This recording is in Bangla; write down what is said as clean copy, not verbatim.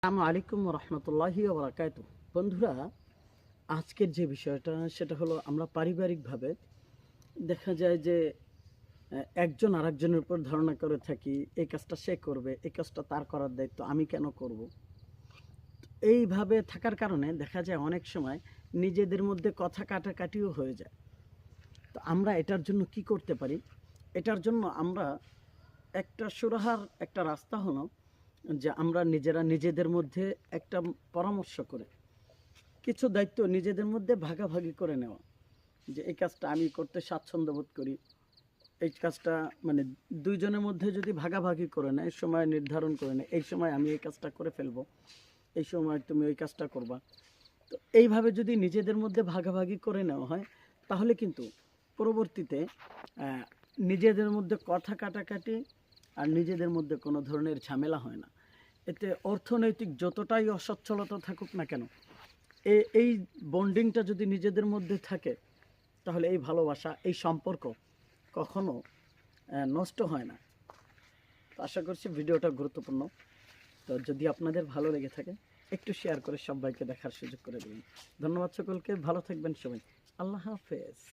আসসালামু আলাইকুম রহমতুল্লাহি ওবরাকাতু। বন্ধুরা, আজকের যে বিষয়টা সেটা হলো আমরা পারিবারিকভাবে দেখা যায় যে একজন আরেকজনের উপর ধারণা করে থাকি, এই কাজটা সে করবে, এই কাজটা তার করার দায়িত্ব আমি কেন করব। এইভাবে থাকার কারণে দেখা যায় অনেক সময় নিজেদের মধ্যে কথা কাটাকাটিও হয়ে যায়। তো আমরা এটার জন্য কি করতে পারি? এটার জন্য আমরা একটা সুরাহার একটা রাস্তা হলো যে আমরা নিজেরা নিজেদের মধ্যে একটা পরামর্শ করে কিছু দায়িত্ব নিজেদের মধ্যে ভাগাভাগি করে নেওয়া, যে এই কাজটা আমি করতে স্বাচ্ছন্দ্য বোধ করি, এই কাজটা মানে দুইজনের মধ্যে যদি ভাগাভাগি করে নেয়, সময় নির্ধারণ করে নেয়, এই সময় আমি এই কাজটা করে ফেলবো, এই সময় তুমি ওই কাজটা করবা। তো এইভাবে যদি নিজেদের মধ্যে ভাগাভাগি করে নেওয়া হয়, তাহলে কিন্তু পরবর্তীতে নিজেদের মধ্যে কথা কাটাকাটি আর নিজেদের মধ্যে কোনো ধরনের ঝামেলা হয় না। এতে অর্থনৈতিক যতটাই অসচ্ছলতা থাকুক না কেন, এই বন্ডিংটা যদি নিজেদের মধ্যে থাকে, তাহলে এই ভালোবাসা, এই সম্পর্ক কখনো নষ্ট হয় না। তো আশা করছি ভিডিওটা গুরুত্বপূর্ণ। তো যদি আপনাদের ভালো লেগে থাকে, একটু শেয়ার করে সবাইকে দেখার সুযোগ করে দেবেন। ধন্যবাদ সকলকে, ভালো থাকবেন সবাই। আল্লাহ হাফেজ।